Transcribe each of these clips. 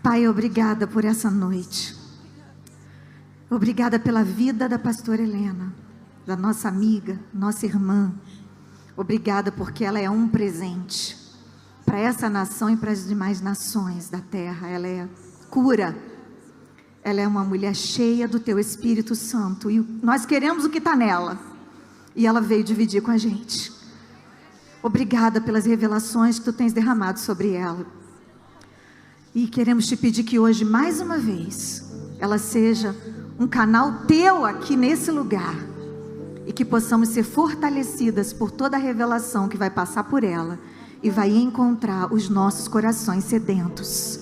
Pai, obrigada por essa noite. Obrigada pela vida da pastora Helena, da nossa amiga, nossa irmã. Obrigada porque ela é um presente para essa nação e para as demais nações da terra. Ela é cura. Ela é uma mulher cheia do Teu Espírito Santo. E nós queremos o que está nela. E ela veio dividir com a gente. Obrigada pelas revelações que Tu tens derramado sobre ela. E queremos Te pedir que hoje, mais uma vez, ela seja um canal Teu aqui nesse lugar. E que possamos ser fortalecidas por toda a revelação que vai passar por ela. E vai encontrar os nossos corações sedentos.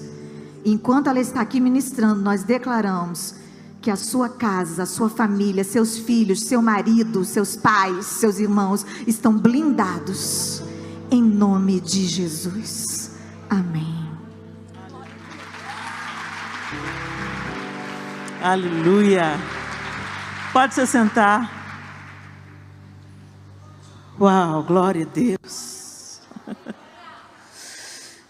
Enquanto ela está aqui ministrando, nós declaramos que a sua casa, a sua família, seus filhos, seu marido, seus pais, seus irmãos estão blindados. Em nome de Jesus. Amém. Aleluia. Pode se sentar. Uau, glória a Deus.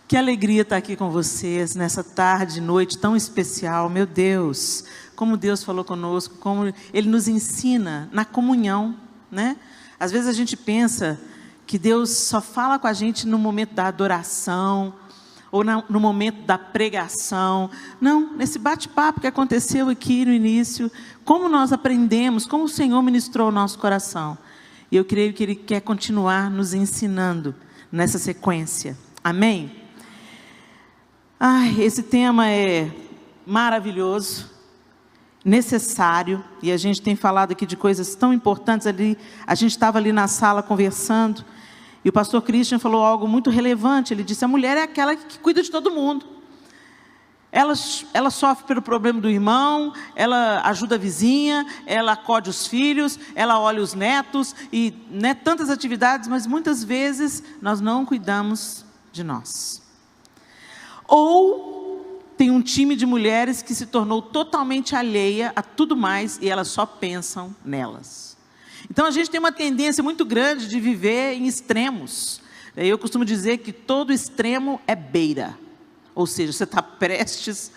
Que alegria estar aqui com vocês nessa tarde, noite tão especial. Meu Deus, como Deus falou conosco, como Ele nos ensina na comunhão, né? Às vezes a gente pensa que Deus só fala com a gente no momento da adoração, ou no momento da pregação. Não, nesse bate-papo que aconteceu aqui no início, como nós aprendemos, como o Senhor ministrou o nosso coração. E eu creio que Ele quer continuar nos ensinando nessa sequência. Amém? Ai, esse tema é maravilhoso, necessário, e a gente tem falado aqui de coisas tão importantes ali. A gente estava ali na sala conversando, e o pastor Christian falou algo muito relevante. Ele disse: a mulher é aquela que cuida de todo mundo. Ela sofre pelo problema do irmão, ela ajuda a vizinha, ela acode os filhos, ela olha os netos, e tantas atividades, mas muitas vezes nós não cuidamos de nós. Ou tem um time de mulheres que se tornou totalmente alheia a tudo mais e elas só pensam nelas. Então a gente tem uma tendência muito grande de viver em extremos. Eu costumo dizer que todo extremo é beira, ou seja, você está prestes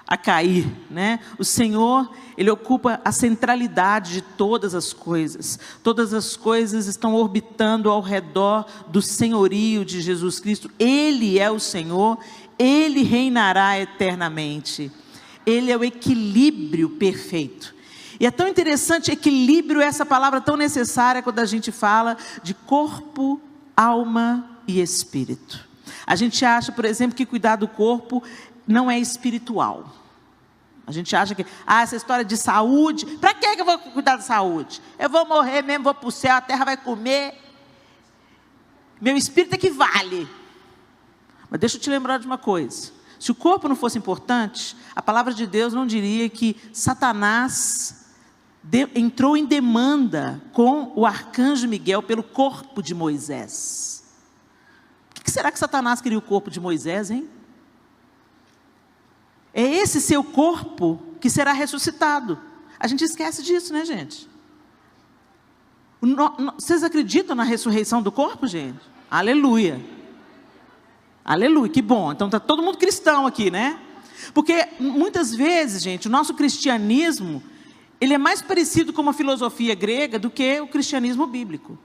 a cair, né? O Senhor, Ele ocupa a centralidade de todas as coisas. Todas as coisas estão orbitando ao redor do senhorio de Jesus Cristo. Ele é o Senhor, Ele reinará eternamente. Ele é o equilíbrio perfeito. E é tão interessante, equilíbrio, essa palavra tão necessária quando a gente fala de corpo, alma e espírito. A gente acha, por exemplo, que cuidar do corpo não é espiritual. A gente acha que, essa história de saúde, para que eu vou cuidar da saúde? Eu vou morrer mesmo, vou para o céu, a terra vai comer. Meu espírito é que vale. Mas deixa eu te lembrar de uma coisa. Se o corpo não fosse importante, a palavra de Deus não diria que Satanás entrou em demanda com o arcanjo Miguel pelo corpo de Moisés. Por que será que Satanás queria o corpo de Moisés, hein? É esse seu corpo que será ressuscitado. A gente esquece disso, né, gente? Vocês acreditam na ressurreição do corpo, gente? Aleluia. Aleluia, que bom. Então está todo mundo cristão aqui, né? Porque muitas vezes, gente, o nosso cristianismo, ele é mais parecido com uma filosofia grega do que o cristianismo bíblico.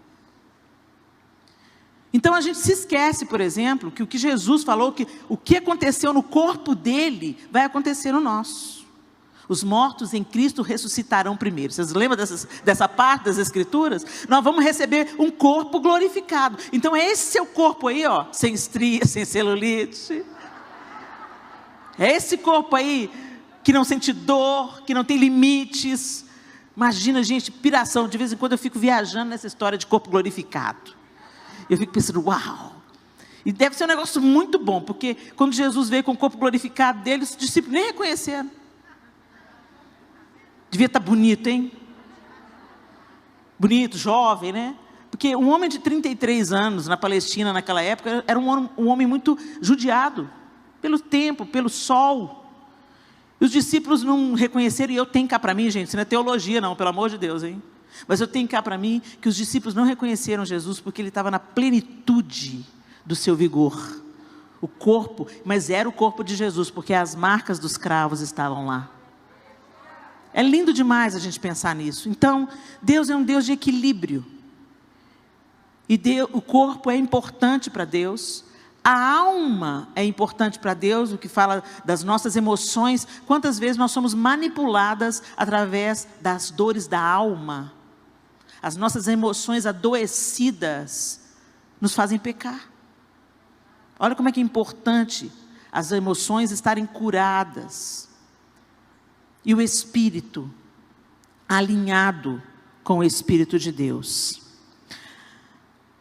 Então a gente se esquece, por exemplo, que o que Jesus falou, que o que aconteceu no corpo dele, vai acontecer no nosso. Os mortos em Cristo ressuscitarão primeiro. Vocês lembram dessa parte das Escrituras? Nós vamos receber um corpo glorificado. Então é esse seu corpo aí, ó, sem estrias, sem celulite. É esse corpo aí que não sente dor, que não tem limites. Imagina, gente, piração. De vez em quando eu fico viajando nessa história de corpo glorificado. Eu fico pensando, uau! E deve ser um negócio muito bom, porque quando Jesus veio com o corpo glorificado dele, os discípulos nem reconheceram. Devia estar bonito, hein? Bonito, jovem, né? Porque um homem de 33 anos na Palestina naquela época era um homem muito judiado pelo tempo, pelo sol. E os discípulos não reconheceram, e eu tenho cá para mim, gente, isso não é teologia não, pelo amor de Deus, hein? Mas eu tenho cá para mim que os discípulos não reconheceram Jesus porque ele estava na plenitude do seu vigor. o corpo, mas era o corpo de Jesus, porque as marcas dos cravos estavam lá. É lindo demais a gente pensar nisso. Então, Deus é um Deus de equilíbrio. E o corpo é importante para Deus. A alma é importante para Deus, o que fala das nossas emoções. Quantas vezes nós somos manipuladas através das dores da alma? As nossas emoções adoecidas nos fazem pecar. Olha como é que é importante as emoções estarem curadas. E o espírito alinhado com o Espírito de Deus.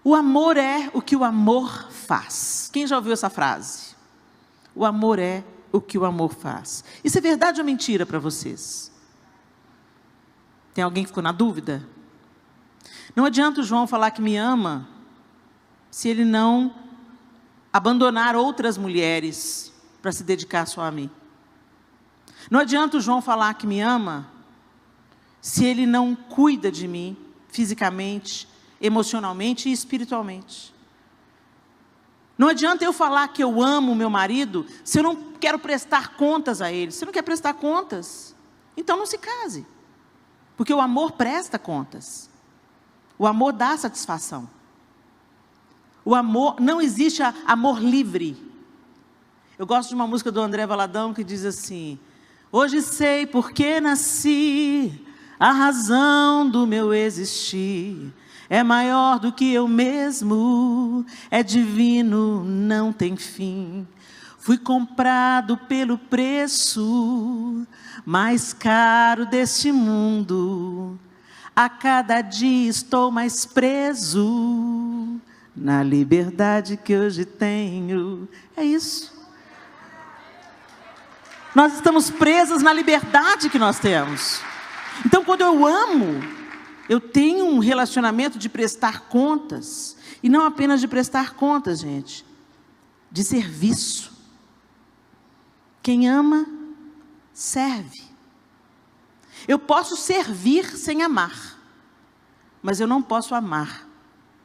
O amor é o que o amor faz. Quem já ouviu essa frase? O amor é o que o amor faz. Isso é verdade ou mentira para vocês? Tem alguém que ficou na dúvida? Não adianta o João falar que me ama, se ele não abandonar outras mulheres para se dedicar só a mim. Não adianta o João falar que me ama, se ele não cuida de mim, fisicamente, emocionalmente e espiritualmente. Não adianta eu falar que eu amo o meu marido, se eu não quero prestar contas a ele. Se você não quer prestar contas, então não se case. Porque o amor presta contas. O amor dá satisfação. O amor, não existe amor livre. Eu gosto de uma música do André Valadão que diz assim: hoje sei por que nasci, a razão do meu existir é maior do que eu mesmo, é divino, não tem fim. Fui comprado pelo preço mais caro deste mundo. A cada dia estou mais preso na liberdade que hoje tenho. É isso. Nós estamos presas na liberdade que nós temos. Então, quando eu amo, eu tenho um relacionamento de prestar contas. E não apenas de prestar contas, gente. De serviço. Quem ama, serve. Eu posso servir sem amar. Mas eu não posso amar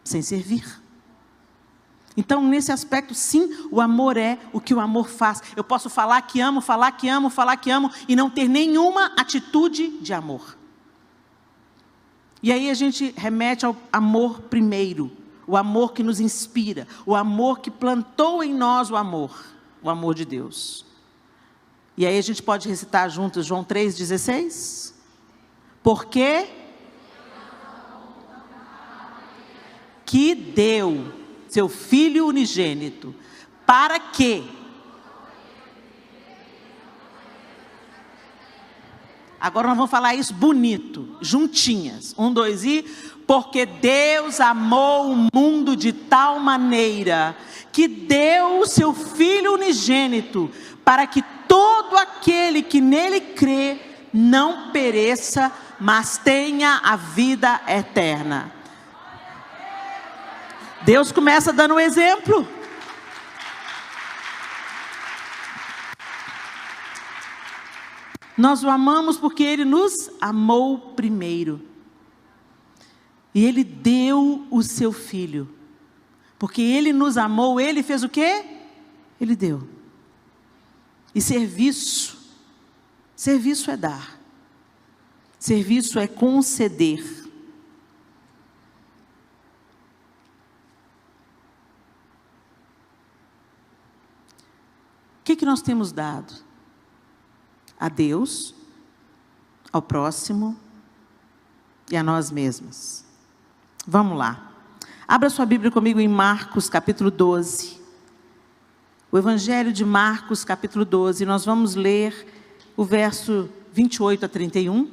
sem servir. Então, nesse aspecto, sim, o amor é o que o amor faz. Eu posso falar que amo, falar que amo, falar que amo, e não ter nenhuma atitude de amor. E aí a gente remete ao amor primeiro, o amor que nos inspira, o amor que plantou em nós o amor de Deus. E aí a gente pode recitar juntos João 3,16? Porque que deu seu Filho unigênito, para que? Agora nós vamos falar isso bonito, juntinhas. 1, 2 e... Porque Deus amou o mundo de tal maneira, que deu o seu Filho unigênito, para que todo aquele que nele crê, não pereça, mas tenha a vida eterna. Deus começa dando um exemplo. Nós o amamos porque Ele nos amou primeiro. E Ele deu o seu Filho. Porque Ele nos amou, Ele fez o quê? Ele deu. E serviço é dar. Serviço é conceder. O que nós temos dado? A Deus, ao próximo e a nós mesmos. Vamos lá. Abra sua Bíblia comigo em Marcos, capítulo 12. O Evangelho de Marcos, capítulo 12. Nós vamos ler o verso 28 a 31.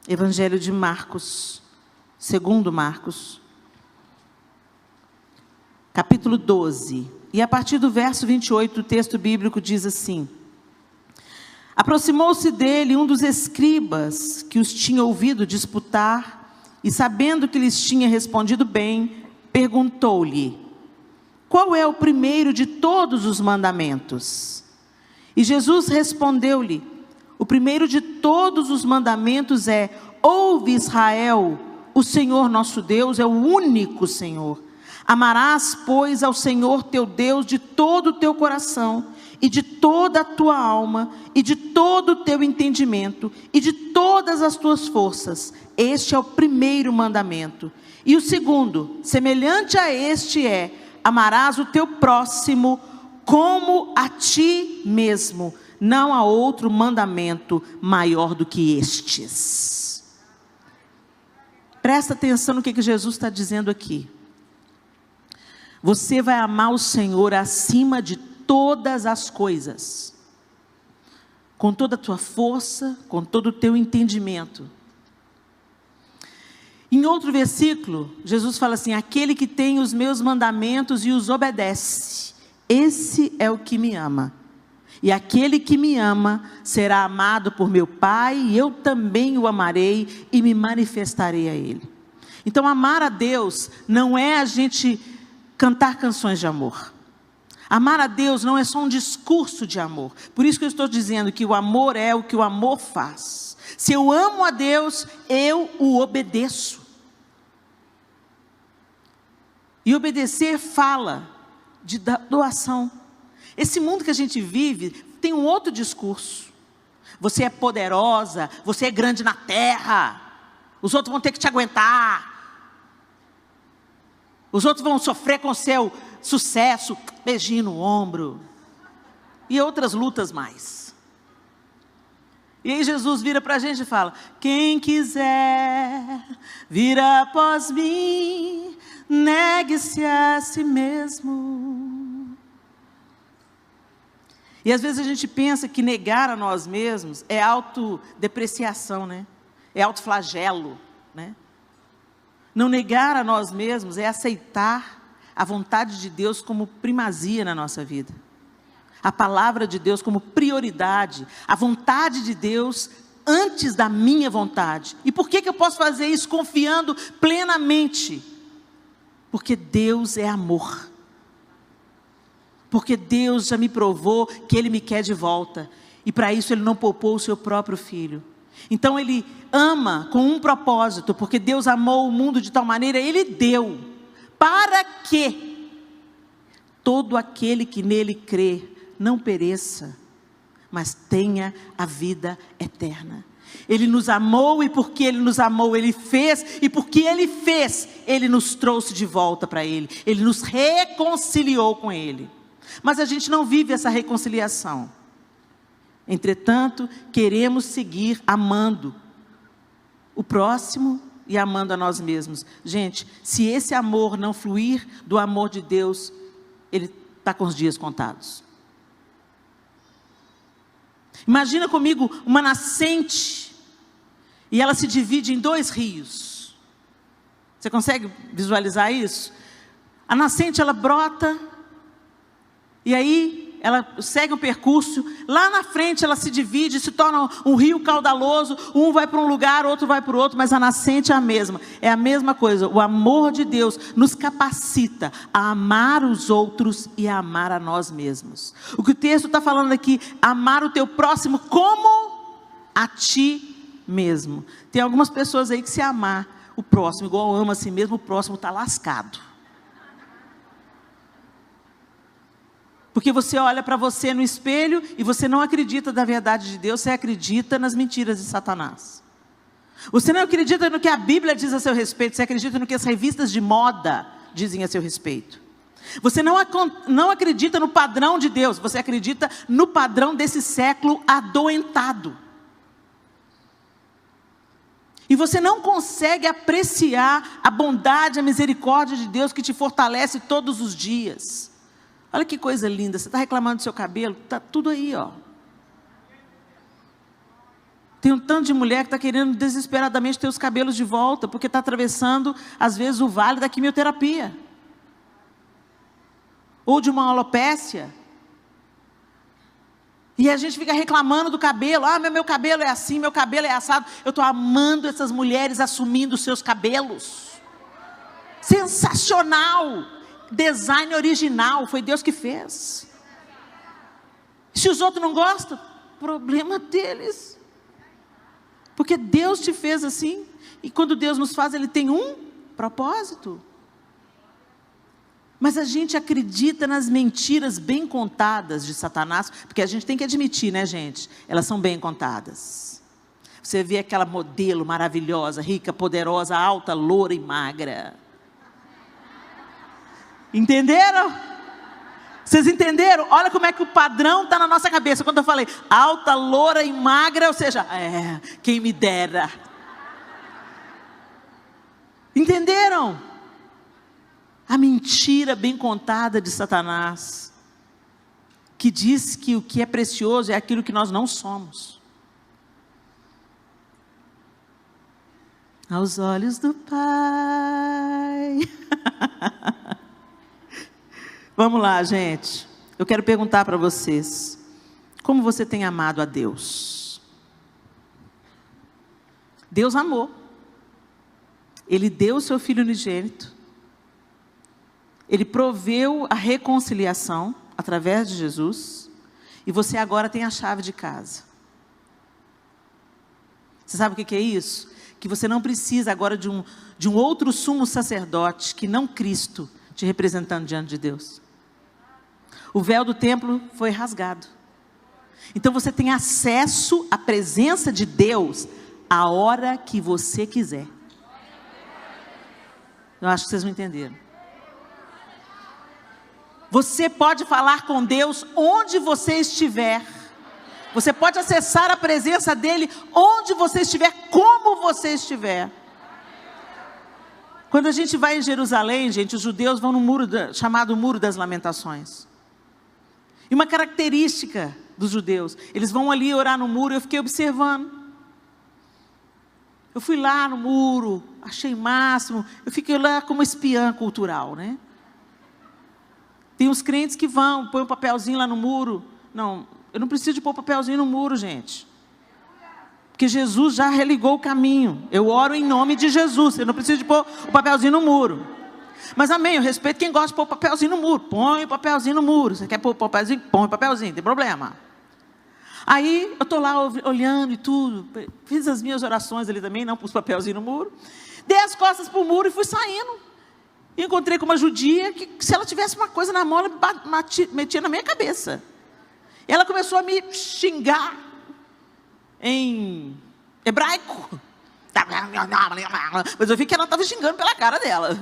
Evangelho de Marcos, segundo Marcos, capítulo 12. E a partir do verso 28, o texto bíblico diz assim: aproximou-se dele um dos escribas que os tinha ouvido disputar, e sabendo que lhes tinha respondido bem, perguntou-lhe: qual é o primeiro de todos os mandamentos? E Jesus respondeu-lhe: o primeiro de todos os mandamentos é: ouve, Israel, o Senhor nosso Deus é o único Senhor. Amarás, pois, ao Senhor teu Deus de todo o teu coração, e de toda a tua alma, e de todo o teu entendimento, e de todas as tuas forças. Este é o primeiro mandamento. E o segundo, semelhante a este é: amarás o teu próximo como a ti mesmo. Não há outro mandamento maior do que estes. Presta atenção no que Jesus está dizendo aqui. Você vai amar o Senhor acima de todas as coisas, com toda a tua força, com todo o teu entendimento. Em outro versículo, Jesus fala assim: aquele que tem os meus mandamentos e os obedece, esse é o que me ama. E aquele que me ama será amado por meu Pai, e eu também o amarei e me manifestarei a ele. Então, amar a Deus não é a gente cantar canções de amor. Amar a Deus não é só um discurso de amor. Por isso que eu estou dizendo que o amor é o que o amor faz. Se eu amo a Deus, eu o obedeço. E obedecer fala de doação. Esse mundo que a gente vive tem um outro discurso. Você é poderosa, você é grande na terra, os outros vão ter que te aguentar. Os outros vão sofrer com o seu sucesso, beijinho no ombro. E outras lutas mais. E aí Jesus vira para a gente e fala: quem quiser vir após mim, negue-se a si mesmo. E às vezes a gente pensa que negar a nós mesmos é autodepreciação, né? É autoflagelo, né? Não negar a nós mesmos é aceitar a vontade de Deus como primazia na nossa vida. A palavra de Deus como prioridade. A vontade de Deus antes da minha vontade. E por que eu posso fazer isso confiando plenamente? Porque Deus é amor. Porque Deus já me provou que Ele me quer de volta. E para isso Ele não poupou o seu próprio Filho. Então Ele ama com um propósito. Porque Deus amou o mundo de tal maneira, Ele deu. Para que todo aquele que nele crê não pereça, mas tenha a vida eterna. Ele nos amou, e porque Ele nos amou, Ele fez, e porque Ele fez, Ele nos trouxe de volta para Ele. Ele nos reconciliou com Ele. Mas a gente não vive essa reconciliação. Entretanto, queremos seguir amando o próximo e amando a nós mesmos. Gente, se esse amor não fluir do amor de Deus, ele está com os dias contados. Imagina comigo uma nascente, e ela se divide em 2 rios. Você consegue visualizar isso? A nascente, ela brota, e aí ela segue um percurso, lá na frente ela se divide, se torna um rio caudaloso, um vai para um lugar, outro vai para o outro, mas a nascente é a mesma coisa. O amor de Deus nos capacita a amar os outros e a amar a nós mesmos. O que o texto está falando aqui: amar o teu próximo como a ti mesmo. Tem algumas pessoas aí que, se amar o próximo igual ama a si mesmo, o próximo está lascado. Porque você olha para você no espelho e você não acredita na verdade de Deus, você acredita nas mentiras de Satanás. Você não acredita no que a Bíblia diz a seu respeito, você acredita no que as revistas de moda dizem a seu respeito. Você não acredita no padrão de Deus, você acredita no padrão desse século adoentado. E você não consegue apreciar a bondade, a misericórdia de Deus que te fortalece todos os dias. Olha que coisa linda, você está reclamando do seu cabelo? Está tudo aí, ó. Tem um tanto de mulher que está querendo desesperadamente ter os cabelos de volta, porque está atravessando, às vezes, o vale da quimioterapia. Ou de uma alopécia. E a gente fica reclamando do cabelo. Ah, meu cabelo é assim, meu cabelo é assado. Eu estou amando essas mulheres assumindo os seus cabelos. Sensacional! Design original, foi Deus que fez. Se os outros não gostam, problema deles. Porque Deus te fez assim. E quando Deus nos faz, Ele tem um propósito. Mas a gente acredita nas mentiras bem contadas de Satanás, porque a gente tem que admitir, né, gente? Elas são bem contadas. Você vê aquela modelo maravilhosa, rica, poderosa, alta, loura e magra. Entenderam? Vocês entenderam? Olha como é que o padrão está na nossa cabeça. Quando eu falei alta, loura e magra, ou seja, quem me dera. Entenderam? A mentira bem contada de Satanás, que diz que o que é precioso é aquilo que nós não somos. Aos olhos do Pai. Vamos lá, gente. Eu quero perguntar para vocês: como você tem amado a Deus? Deus amou. Ele deu o seu Filho unigênito. Ele proveu a reconciliação através de Jesus. E você agora tem a chave de casa. Você sabe o que é isso? Que você não precisa agora de um outro sumo sacerdote, que não Cristo, te representando diante de Deus. O véu do templo foi rasgado. Então você tem acesso à presença de Deus a hora que você quiser. Eu acho que vocês não entenderam. Você pode falar com Deus onde você estiver. Você pode acessar a presença dEle onde você estiver, como você estiver. Quando a gente vai em Jerusalém, gente, os judeus vão no muro chamado Muro das Lamentações. E uma característica dos judeus, eles vão ali orar no muro, eu fiquei observando. Eu fui lá no muro, achei máximo, eu fiquei lá como espiã cultural, né? Tem uns crentes que vão, põem um papelzinho lá no muro. Não, eu não preciso de pôr papelzinho no muro, gente. Porque Jesus já religou o caminho. Eu oro em nome de Jesus. Eu não preciso de pôr o papelzinho no muro. Mas amém, eu respeito quem gosta de pôr o papelzinho no muro. Põe o papelzinho no muro. Você quer pôr o papelzinho? Põe o papelzinho, não tem problema. Aí eu estou lá olhando e tudo. Fiz as minhas orações ali também, não pus papelzinho no muro. Dei as costas para o muro e fui saindo. E encontrei com uma judia que, se ela tivesse uma coisa na mão, ela metia na minha cabeça. E ela começou a me xingar em hebraico. Mas eu vi que ela estava xingando pela cara dela.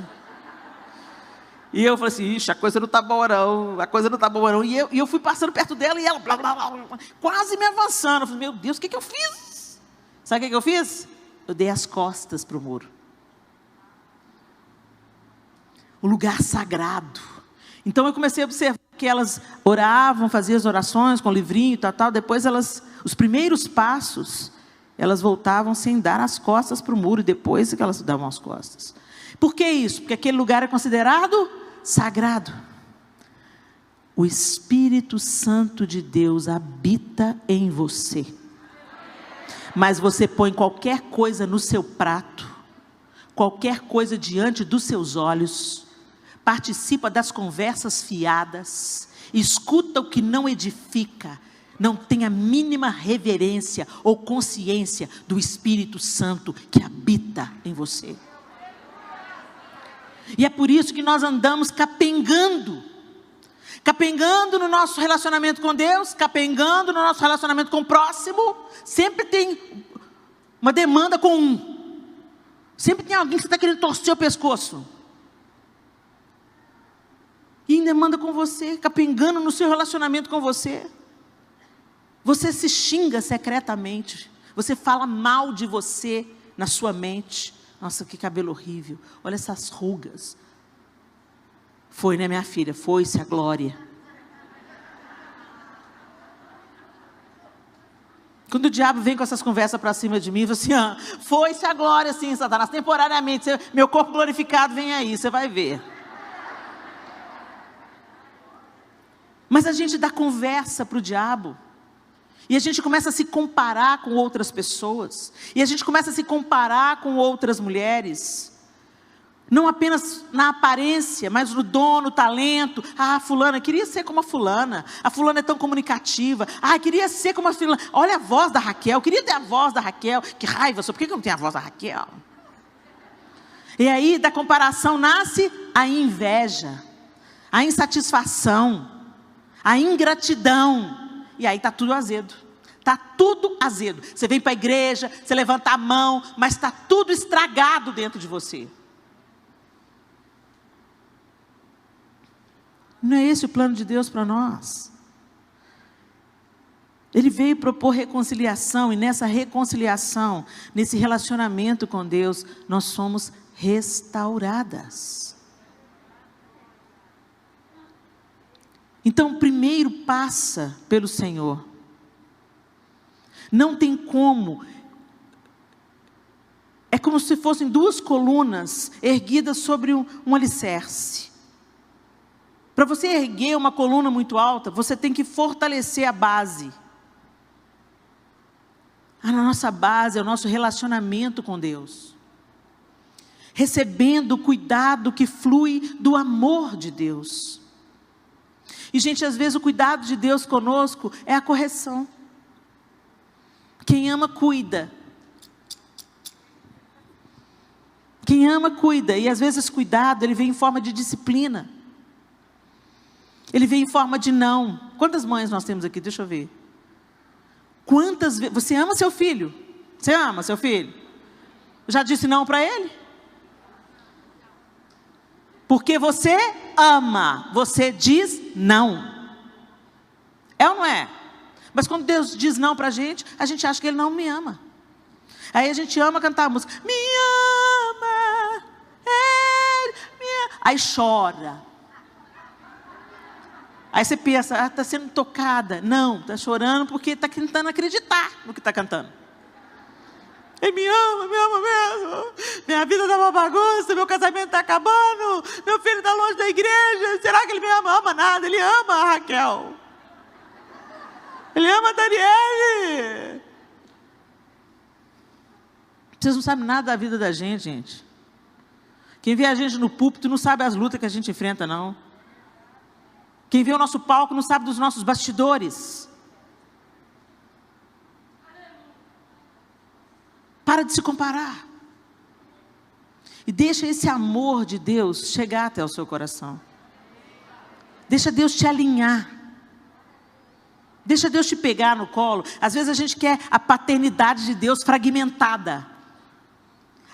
E eu falei assim, ixi, a coisa não está boa não, a coisa não está boa não. E eu fui passando perto dela e ela blá, blá, blá, quase me avançando. Eu falei, meu Deus, o que eu fiz? Sabe o que eu fiz? Eu dei as costas para o muro. O lugar sagrado. Então eu comecei a observar que elas oravam, faziam as orações com o livrinho e tal. Depois os primeiros passos, elas voltavam sem dar as costas para o muro, e depois que elas davam as costas. Por que isso? Porque aquele lugar é considerado sagrado. O Espírito Santo de Deus habita em você. Mas você põe qualquer coisa no seu prato, qualquer coisa diante dos seus olhos, participa das conversas fiadas, escuta o que não edifica, não tem a mínima reverência ou consciência do Espírito Santo que habita em você. E é por isso que nós andamos capengando no nosso relacionamento com Deus, capengando no nosso relacionamento com o próximo. Sempre tem uma demanda com um. Sempre tem alguém que está querendo torcer o pescoço. E em demanda com você, capengando no seu relacionamento com você. Você se xinga secretamente. Você fala mal de você na sua mente. Nossa, que cabelo horrível. Olha essas rugas. Foi, né, minha filha? Foi-se a glória. Quando o diabo vem com essas conversas para cima de mim, eu falo assim, foi-se a glória, sim, Satanás. Temporariamente, meu corpo glorificado vem aí, você vai ver. Mas a gente dá conversa para o diabo. E a gente começa a se comparar com outras pessoas. E a gente começa a se comparar com outras mulheres. Não apenas na aparência, mas no dom, no talento. Ah, fulana, queria ser como a fulana. A fulana é tão comunicativa. Ah, queria ser como a fulana. Olha a voz da Raquel. Queria ter a voz da Raquel. Que raiva, por que eu não tenho a voz da Raquel? E aí, da comparação, nasce a inveja. a insatisfação, a ingratidão, e aí está tudo azedo. Está tudo azedo. Você vem para a igreja, você levanta a mão, mas está tudo estragado dentro de você. Não é esse o plano de Deus para nós. Ele veio propor reconciliação, e nessa reconciliação, nesse relacionamento com Deus, nós somos restauradas. Então, primeiro passa pelo Senhor. Não tem como. É como se fossem duas colunas erguidas sobre um alicerce. Para você erguer uma coluna muito alta, você tem que fortalecer a base. A nossa base é o nosso relacionamento com Deus. Recebendo o cuidado que flui do amor de Deus. E, gente, às vezes o cuidado de Deus conosco é a correção. Quem ama, cuida. Quem ama, cuida. E às vezes esse cuidado, ele vem em forma de disciplina. Ele vem em forma de não. Quantas mães nós temos aqui? Deixa eu ver. Quantas vezes... Você ama seu filho? Você ama seu filho? Já disse não para ele? Porque você ama, você diz não. É ou não é? Mas quando Deus diz não para a gente acha que Ele não me ama. Aí a gente ama cantar a música. Me ama, Ele me ama. Aí chora. Aí você pensa, está sendo tocada. Não, está chorando porque está tentando acreditar no que está cantando. Ele me ama mesmo. Minha vida está uma bagunça, meu casamento está acabando, meu filho está longe da igreja. Será que ele me ama? Ama nada, ele ama a Raquel. Ele ama a Daniele. Vocês não sabem nada da vida da gente, gente. Quem vê a gente no púlpito não sabe as lutas que a gente enfrenta, não. Quem vê o nosso palco não sabe dos nossos bastidores. Para de se comparar. E deixa esse amor de Deus chegar até o seu coração. Deixa Deus te alinhar. Deixa Deus te pegar no colo. Às vezes a gente quer a paternidade de Deus fragmentada.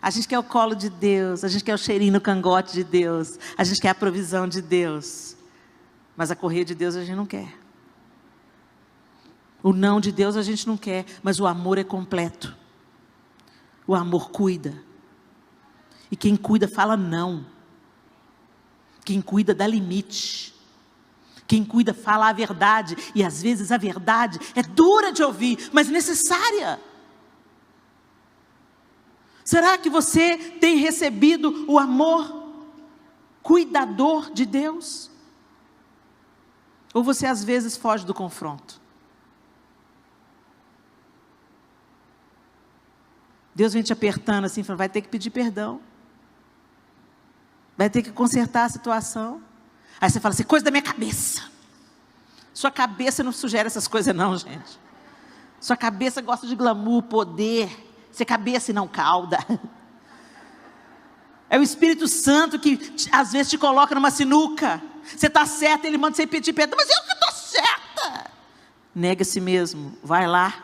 A gente quer o colo de Deus. A gente quer o cheirinho no cangote de Deus. A gente quer a provisão de Deus. Mas a correia de Deus a gente não quer. O não de Deus a gente não quer. Mas o amor é completo. O amor cuida. E quem cuida fala não. Quem cuida dá limite. Quem cuida fala a verdade. E às vezes a verdade é dura de ouvir, mas necessária. Será que você tem recebido o amor cuidador de Deus? Ou você às vezes foge do confronto? Deus vem te apertando assim, falando, vai ter que pedir perdão. Vai ter que consertar a situação. Aí você fala assim, coisa da minha cabeça. Sua cabeça não sugere essas coisas não, gente. Sua cabeça gosta de glamour, poder. Você é cabeça e não cauda. É o Espírito Santo que às vezes te coloca numa sinuca. Você está certa, Ele manda você pedir perdão. Mas eu que estou certa. Nega a si mesmo, vai lá.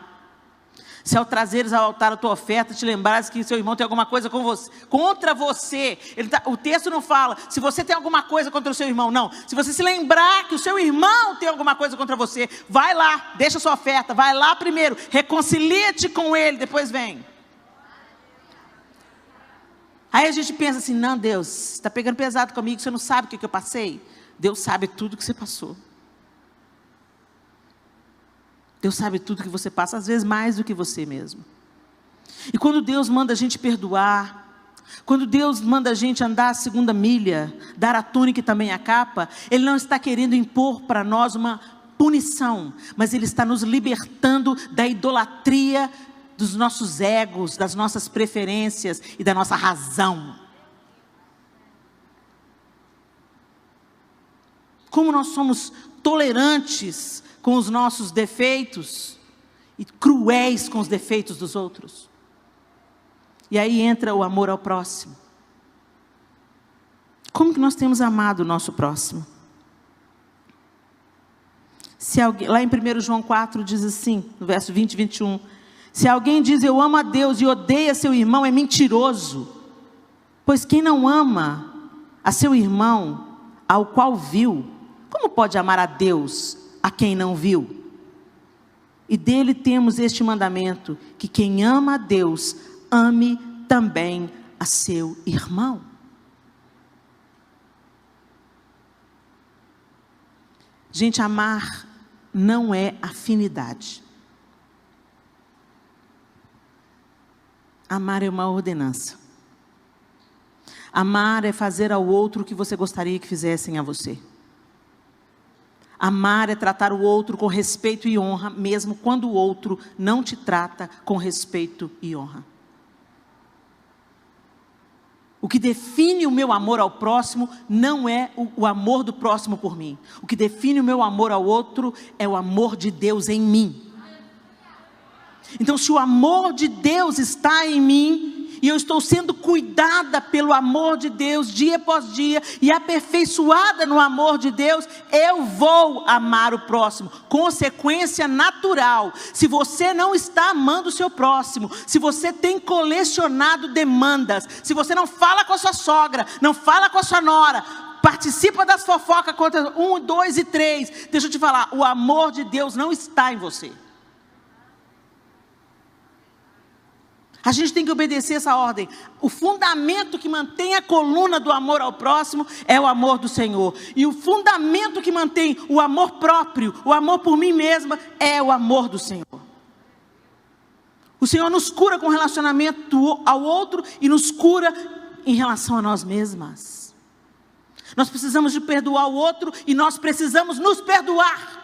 Se ao trazeres ao altar a tua oferta, te lembrares que seu irmão tem alguma coisa com você, contra você. O texto não fala, se você tem alguma coisa contra o seu irmão, não. Se você se lembrar que o seu irmão tem alguma coisa contra você, vai lá, deixa a sua oferta, vai lá primeiro, reconcilia-te com ele, depois vem. Aí a gente pensa assim, não, Deus, você está pegando pesado comigo, você não sabe o que eu passei. Deus sabe tudo que você passou. Deus sabe tudo que você passa, às vezes mais do que você mesmo. E quando Deus manda a gente perdoar, quando Deus manda a gente andar a segunda milha, dar a túnica e também a capa, Ele não está querendo impor para nós uma punição, mas Ele está nos libertando da idolatria dos nossos egos, das nossas preferências e da nossa razão. Como nós somos tolerantes com os nossos defeitos e cruéis com os defeitos dos outros. E aí entra o amor ao próximo. Como que nós temos amado o nosso próximo? Se alguém, lá em 1 João 4 diz assim, no verso 20 e 21, se alguém diz eu amo a Deus e odeia seu irmão, é mentiroso. Pois quem não ama a seu irmão, ao qual viu, como pode amar a Deus, a quem não viu? E dele temos este mandamento, que quem ama a Deus, ame também a seu irmão. Gente, amar não é afinidade. Amar é uma ordenança. Amar é fazer ao outro o que você gostaria que fizessem a você. Amar é tratar o outro com respeito e honra, mesmo quando o outro não te trata com respeito e honra. O que define o meu amor ao próximo não é o amor do próximo por mim. O que define o meu amor ao outro é o amor de Deus em mim. Então, se o amor de Deus está em mim, e eu estou sendo cuidada pelo amor de Deus, dia após dia, e aperfeiçoada no amor de Deus, eu vou amar o próximo. Consequência natural. Se você não está amando o seu próximo, se você tem colecionado demandas, se você não fala com a sua sogra, não fala com a sua nora, participa das fofocas contra 1, 2 e 3, deixa eu te falar, o amor de Deus não está em você. A gente tem que obedecer essa ordem. O fundamento que mantém a coluna do amor ao próximo é o amor do Senhor. E o fundamento que mantém o amor próprio, o amor por mim mesma, é o amor do Senhor. O Senhor nos cura com relacionamento ao outro e nos cura em relação a nós mesmas. Nós precisamos de perdoar o outro e nós precisamos nos perdoar.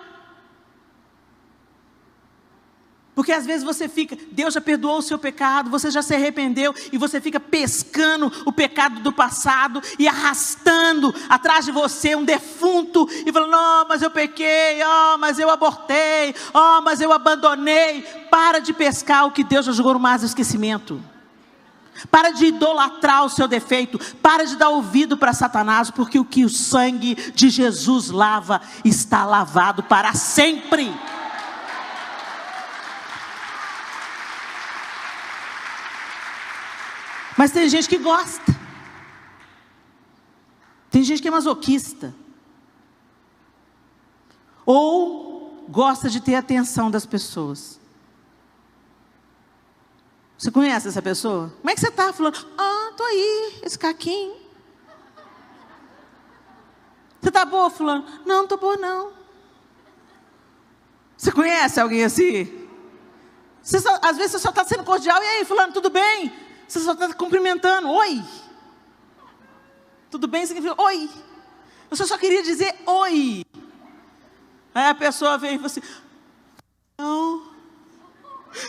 Porque às vezes você fica, Deus já perdoou o seu pecado, você já se arrependeu e você fica pescando o pecado do passado e arrastando atrás de você um defunto e falando, oh, mas eu pequei, oh, mas eu abortei, oh, mas eu abandonei. Para de pescar o que Deus já jogou no mar do esquecimento. Para de idolatrar o seu defeito, para de dar ouvido para Satanás, porque o que o sangue de Jesus lava, está lavado para sempre. Mas tem gente que gosta. Tem gente que é masoquista. Ou gosta de ter a atenção das pessoas. Você conhece essa pessoa? Como é que você está? Falando, tô aí, esse caquinho. Você está boa, fulano? Não estou boa não. Você conhece alguém assim? Às vezes você só está sendo cordial. E aí, fulano, tudo bem? Você só está cumprimentando, oi. Tudo bem? Significa oi. Você só queria dizer oi. Aí a pessoa vem e fala assim, não,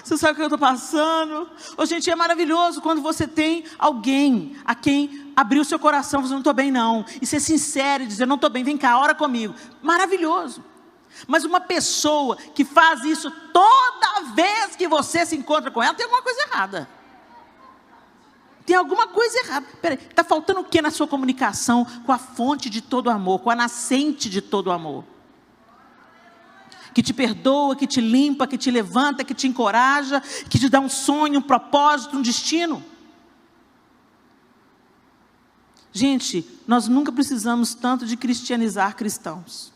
você sabe o que eu estou passando? Ô, gente, é maravilhoso quando você tem alguém a quem abrir o seu coração, você não estou bem não. E ser sincero e dizer, não estou bem, vem cá, ora comigo. Maravilhoso. Mas uma pessoa que faz isso toda vez que você se encontra com ela, tem alguma coisa errada. Tem alguma coisa errada. Peraí, está faltando o que na sua comunicação com a fonte de todo amor, com a nascente de todo amor? Que te perdoa, que te limpa, que te levanta, que te encoraja, que te dá um sonho, um propósito, um destino. Gente, nós nunca precisamos tanto de cristianizar cristãos.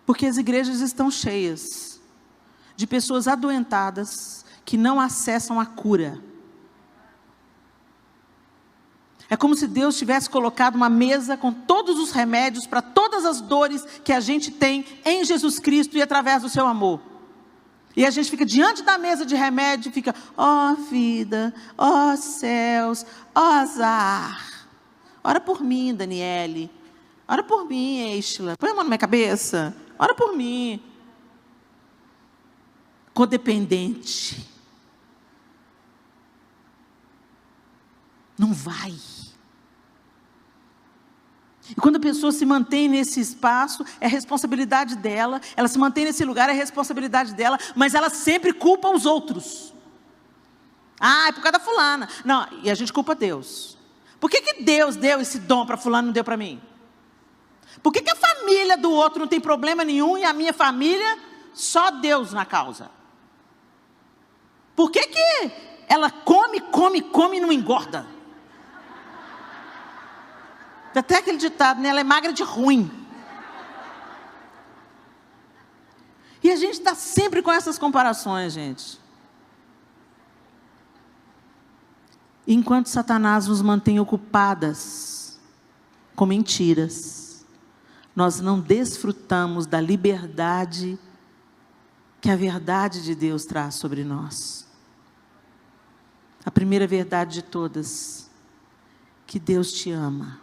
Porque as igrejas estão cheias de pessoas adoentadas que não acessam a cura. É como se Deus tivesse colocado uma mesa com todos os remédios para todas as dores que a gente tem em Jesus Cristo e através do seu amor. E a gente fica diante da mesa de remédio e fica, ó vida, ó céus, ó azar. Ora por mim, Daniele. Ora por mim, Estela. Põe a mão na minha cabeça. Ora por mim. Codependente. Não vai. E quando a pessoa se mantém nesse espaço, é responsabilidade dela. Ela se mantém nesse lugar, é responsabilidade dela. Mas ela sempre culpa os outros. É por causa da fulana. Não, e a gente culpa Deus. Por que Deus deu esse dom para fulano e não deu para mim? Por que a família do outro não tem problema nenhum e a minha família, só Deus na causa? Por que ela come e não engorda? Tem até aquele ditado, né? Ela é magra de ruim. E a gente está sempre com essas comparações, gente. Enquanto Satanás nos mantém ocupadas com mentiras, nós não desfrutamos da liberdade que a verdade de Deus traz sobre nós. A primeira verdade de todas, que Deus te ama.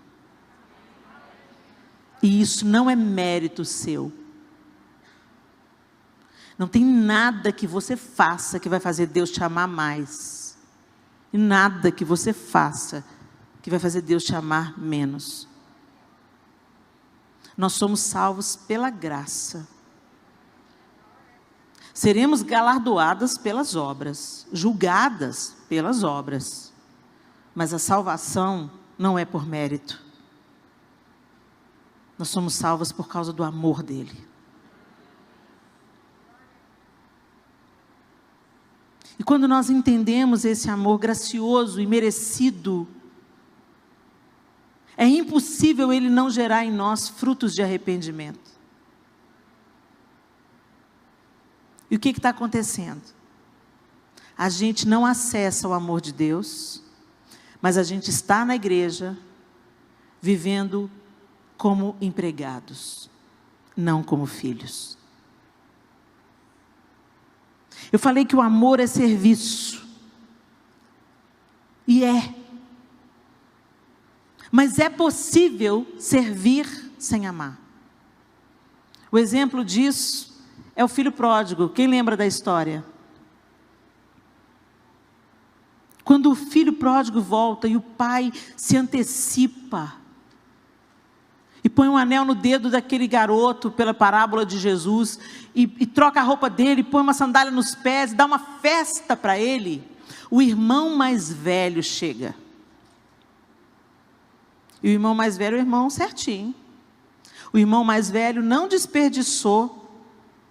E isso não é mérito seu. Não tem nada que você faça que vai fazer Deus te amar mais. E nada que você faça que vai fazer Deus te amar menos. Nós somos salvos pela graça. Seremos galardoadas pelas obras, julgadas pelas obras. Mas a salvação não é por mérito. Nós somos salvas por causa do amor dele. E quando nós entendemos esse amor gracioso e merecido, é impossível ele não gerar em nós frutos de arrependimento. E o que está acontecendo? A gente não acessa o amor de Deus, mas a gente está na igreja, vivendo como empregados, não como filhos. Eu falei que o amor é serviço. E é. Mas é possível servir sem amar. O exemplo disso é o filho pródigo. Quem lembra da história? Quando o filho pródigo volta e o pai se antecipa e põe um anel no dedo daquele garoto pela parábola de Jesus e troca a roupa dele, põe uma sandália nos pés, dá uma festa para ele, o irmão mais velho chega. E o irmão mais velho é o irmão certinho. O irmão mais velho não desperdiçou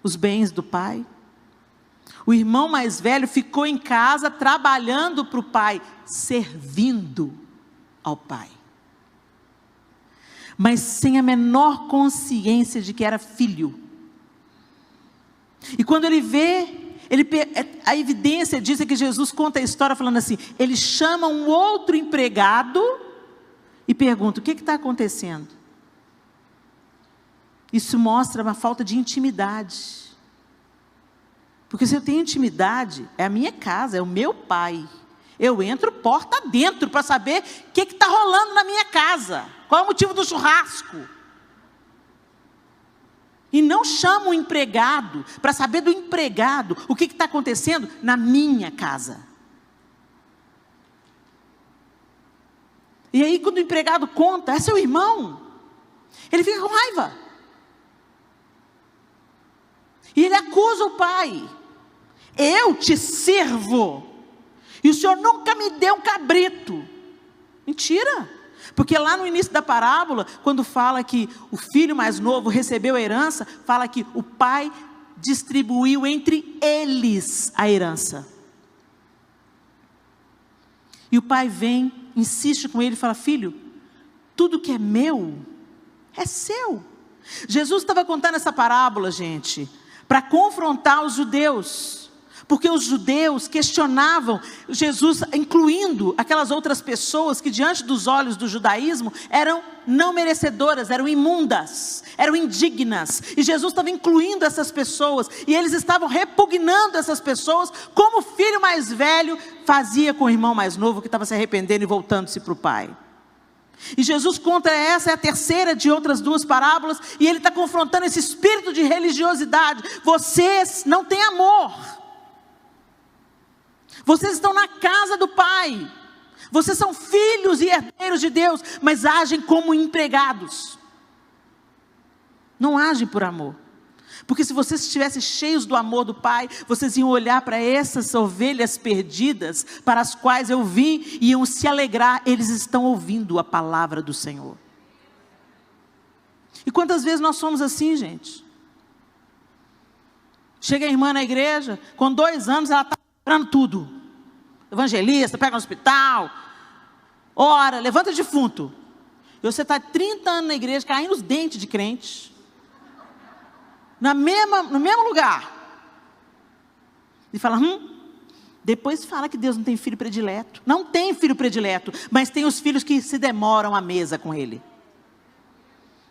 os bens do pai. O irmão mais velho ficou em casa trabalhando para o pai, servindo ao pai. Mas sem a menor consciência de que era filho. E quando ele vê, a evidência disso é que Jesus conta a história falando assim, ele chama um outro empregado e pergunta, o que está acontecendo? Isso mostra uma falta de intimidade. Porque se eu tenho intimidade, é a minha casa, é o meu pai. Eu entro porta dentro para saber o que está rolando na minha casa. Qual é o motivo do churrasco? E não chamo o empregado para saber do empregado o que está acontecendo na minha casa. E aí quando o empregado conta, é seu irmão, ele fica com raiva. E ele acusa o pai. Eu te sirvo. E o senhor nunca me deu um cabrito. Mentira. Porque lá no início da parábola, quando fala que o filho mais novo recebeu a herança, fala que o pai distribuiu entre eles a herança. E o pai vem, insiste com ele e fala, filho, tudo que é meu, é seu. Jesus estava contando essa parábola, gente, para confrontar os judeus. Porque os judeus questionavam Jesus, incluindo aquelas outras pessoas que diante dos olhos do judaísmo eram não merecedoras, eram imundas, eram indignas. E Jesus estava incluindo essas pessoas e eles estavam repugnando essas pessoas, como o filho mais velho fazia com o irmão mais novo que estava se arrependendo e voltando-se para o pai. E Jesus conta, essa é a terceira de outras duas parábolas, e ele está confrontando esse espírito de religiosidade. Vocês não têm amor. Vocês estão na casa do Pai. Vocês são filhos e herdeiros de Deus, mas agem como empregados. Não agem por amor. Porque se vocês estivessem cheios do amor do Pai, vocês iam olhar para essas ovelhas perdidas, para as quais eu vim, e iam se alegrar. Eles estão ouvindo a palavra do Senhor. E quantas vezes nós somos assim, gente? Chega a irmã na igreja, com 2 anos ela está comprando tudo. Evangelista, pega no hospital, ora, levanta defunto. E você está 30 anos na igreja, caindo os dentes de crente. No mesmo lugar. E fala, depois fala que Deus não tem filho predileto. Não tem filho predileto, mas tem os filhos que se demoram à mesa com ele.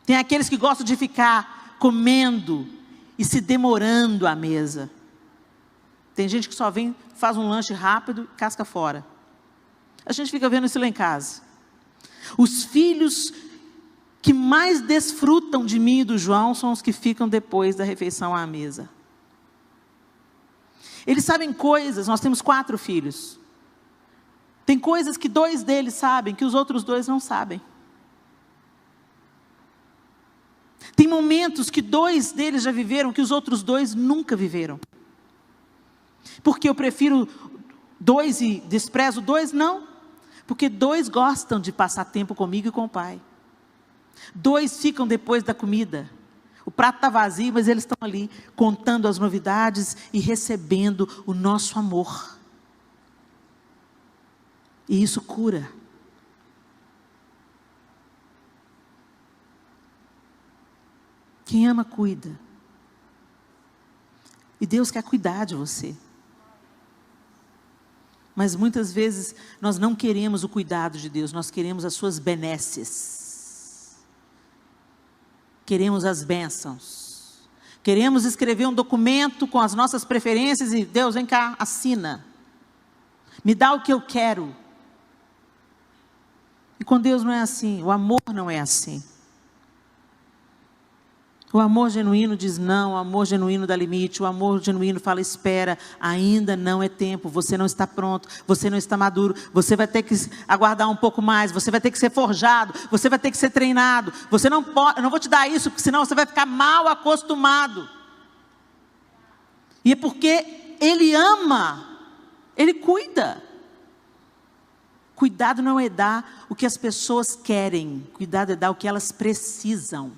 Tem aqueles que gostam de ficar comendo e se demorando à mesa. Tem gente que só vem, faz um lanche rápido e casca fora. A gente fica vendo isso lá em casa. Os filhos que mais desfrutam de mim e do João são os que ficam depois da refeição à mesa. Eles sabem coisas, nós temos 4 filhos. Tem coisas que 2 deles sabem, que os outros 2 não sabem. Tem momentos que 2 deles já viveram, que os outros 2 nunca viveram. Porque eu prefiro 2 e desprezo 2? Não. Porque 2 gostam de passar tempo comigo e com o pai. 2 ficam depois da comida. O prato está vazio, mas eles estão ali contando as novidades e recebendo o nosso amor. E isso cura. Quem ama, cuida. E Deus quer cuidar de você. Mas muitas vezes nós não queremos o cuidado de Deus, nós queremos as suas benesses. Queremos as bênçãos. Queremos escrever um documento com as nossas preferências e Deus, vem cá, assina. Me dá o que eu quero. E com Deus não é assim, o amor não é assim. O amor genuíno diz não, o amor genuíno dá limite, o amor genuíno fala espera, ainda não é tempo, você não está pronto, você não está maduro, você vai ter que aguardar um pouco mais, você vai ter que ser forjado, você vai ter que ser treinado, você não pode, eu não vou te dar isso, porque senão você vai ficar mal acostumado. E é porque Ele ama, Ele cuida. Cuidado não é dar o que as pessoas querem, cuidado é dar o que elas precisam.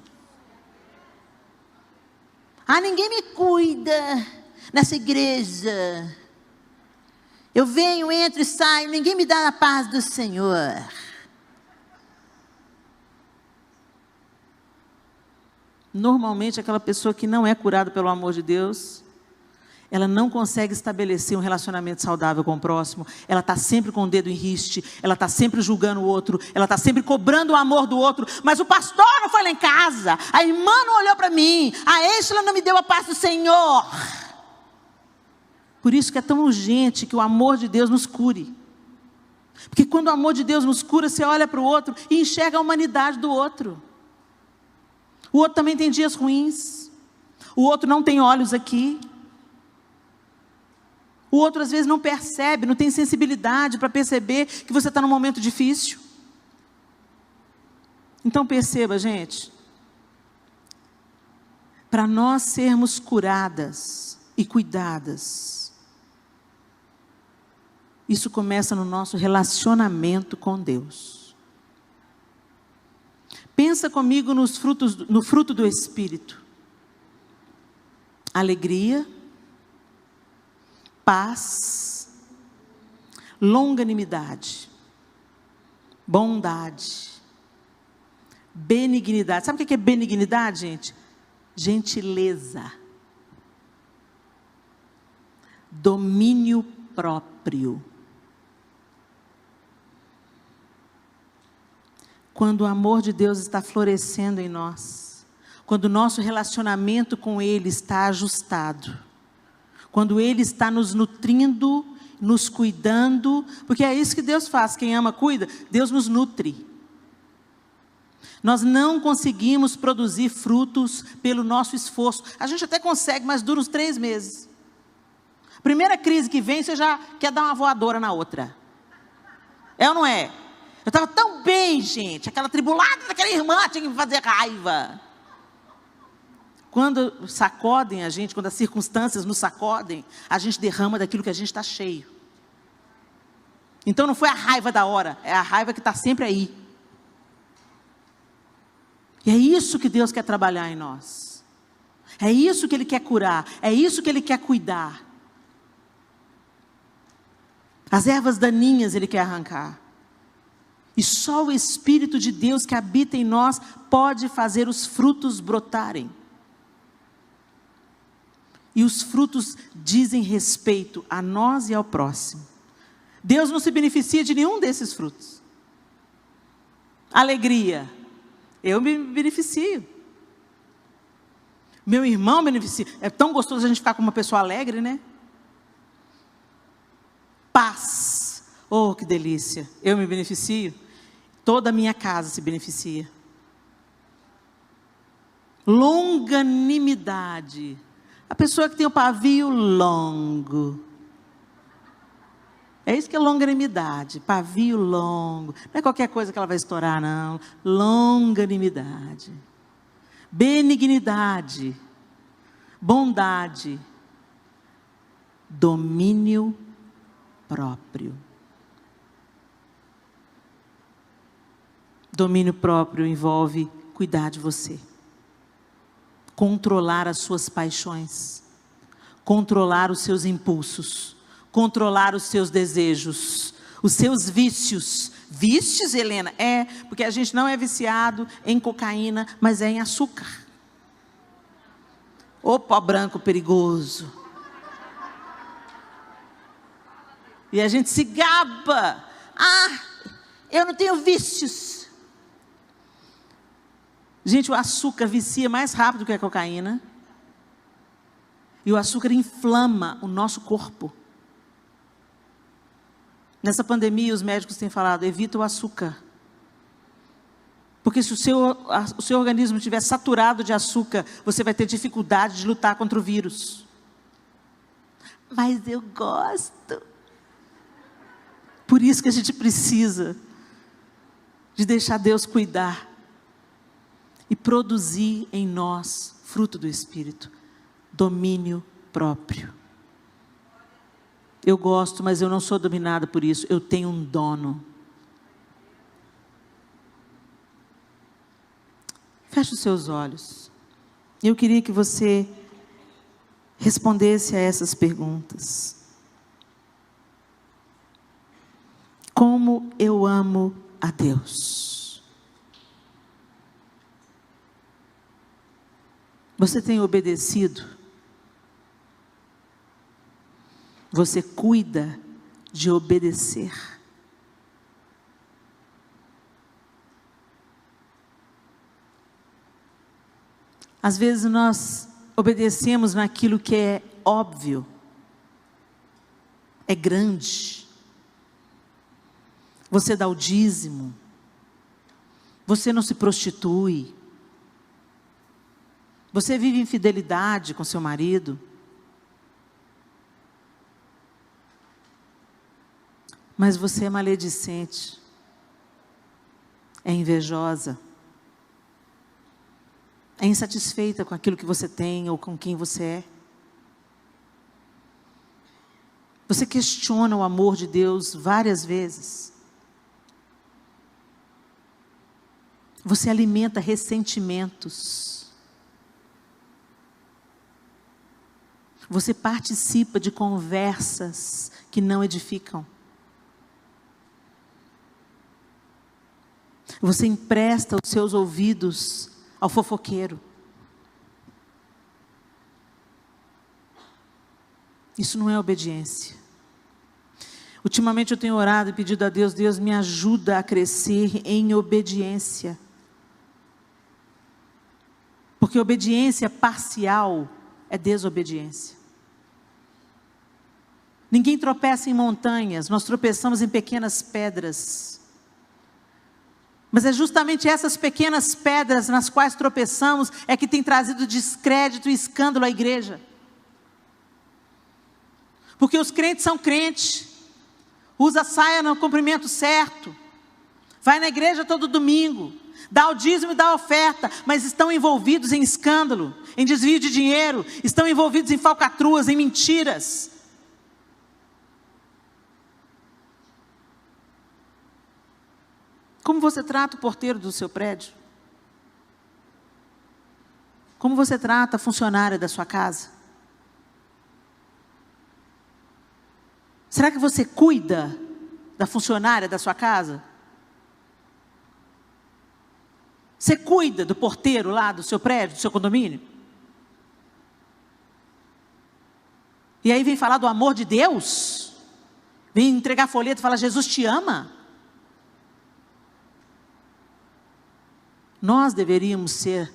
Ninguém me cuida nessa igreja. Eu venho, entro e saio, ninguém me dá a paz do Senhor. Normalmente aquela pessoa que não é curada pelo amor de Deus, ela não consegue estabelecer um relacionamento saudável com o próximo, ela está sempre com o dedo em riste, ela está sempre julgando o outro, ela está sempre cobrando o amor do outro, mas o pastor não foi lá em casa, a irmã não olhou para mim, a Êxila não me deu a paz do Senhor. Por isso que é tão urgente que o amor de Deus nos cure, porque quando o amor de Deus nos cura, você olha para o outro e enxerga a humanidade do outro. O outro também tem dias ruins, o outro não tem olhos aqui, o outro às vezes não percebe, não tem sensibilidade para perceber que você está num momento difícil. Então perceba, gente, para nós sermos curadas e cuidadas, isso começa no nosso relacionamento com Deus. Pensa comigo no fruto do Espírito. Alegria, paz, longanimidade, bondade, benignidade. Sabe o que é benignidade, gente? Gentileza, domínio próprio. Quando o amor de Deus está florescendo em nós, quando o nosso relacionamento com Ele está ajustado, quando Ele está nos nutrindo, nos cuidando, porque é isso que Deus faz, quem ama cuida, Deus nos nutre. Nós não conseguimos produzir frutos pelo nosso esforço, a gente até consegue, mas dura uns 3 meses. Primeira crise que vem, você já quer dar uma voadora na outra. É ou não é? Eu estava tão bem, gente, aquela tribulada daquela irmã tinha que me fazer raiva. Quando sacodem a gente, quando as circunstâncias nos sacodem, a gente derrama daquilo que a gente está cheio. Então não foi a raiva da hora, é a raiva que está sempre aí. E é isso que Deus quer trabalhar em nós. É isso que Ele quer curar. É isso que Ele quer cuidar. As ervas daninhas Ele quer arrancar. E só o Espírito de Deus que habita em nós pode fazer os frutos brotarem. E os frutos dizem respeito a nós e ao próximo. Deus não se beneficia de nenhum desses frutos. Alegria, eu me beneficio. Meu irmão beneficia. É tão gostoso a gente ficar com uma pessoa alegre, né? Paz, oh que delícia, eu me beneficio. Toda a minha casa se beneficia. Longanimidade, a pessoa que tem o pavio longo. É isso que é longanimidade, pavio longo. Não é qualquer coisa que ela vai estourar, não. Longanimidade. Benignidade. Bondade. Domínio próprio. Domínio próprio envolve cuidar de você. Controlar as suas paixões. Controlar os seus impulsos. Controlar os seus desejos, os seus vícios. Vícios, Helena? É, porque a gente não é viciado em cocaína, mas é em açúcar. Ô pó branco perigoso. E a gente se gaba. Ah, eu não tenho vícios. Gente, o açúcar vicia mais rápido que a cocaína. E o açúcar inflama o nosso corpo. Nessa pandemia, os médicos têm falado, evita o açúcar. Porque se o seu organismo estiver saturado de açúcar, você vai ter dificuldade de lutar contra o vírus. Mas eu gosto. Por isso que a gente precisa de deixar Deus cuidar e produzir em nós fruto do Espírito, domínio próprio. Eu gosto, mas eu não sou dominada por isso. Eu tenho um dono. Feche os seus olhos. Eu queria que você respondesse a essas perguntas. Como eu amo a Deus? Você tem obedecido? Você cuida de obedecer. Às vezes nós obedecemos naquilo que é óbvio, é grande. Você dá o dízimo, você não se prostitui, você vive em fidelidade com seu marido. Mas você é maledicente, é invejosa, é insatisfeita com aquilo que você tem ou com quem você é. Você questiona o amor de Deus várias vezes. Você alimenta ressentimentos. Você participa de conversas que não edificam. Você empresta os seus ouvidos ao fofoqueiro. Isso não é obediência. Ultimamente eu tenho orado e pedido a Deus, Deus me ajuda a crescer em obediência. Porque obediência parcial é desobediência. Ninguém tropeça em montanhas, nós tropeçamos em pequenas pedras. Mas é justamente essas pequenas pedras nas quais tropeçamos é que tem trazido descrédito e escândalo à igreja. Porque os crentes são crentes, usa a saia no comprimento certo, vai na igreja todo domingo, dá o dízimo e dá a oferta, mas estão envolvidos em escândalo, em desvio de dinheiro, estão envolvidos em falcatruas, em mentiras. Como você trata o porteiro do seu prédio? Como você trata a funcionária da sua casa? Será que você cuida da funcionária da sua casa? Você cuida do porteiro lá do seu prédio, do seu condomínio? E aí vem falar do amor de Deus? Vem entregar folheto e falar, Jesus te ama? Nós deveríamos ser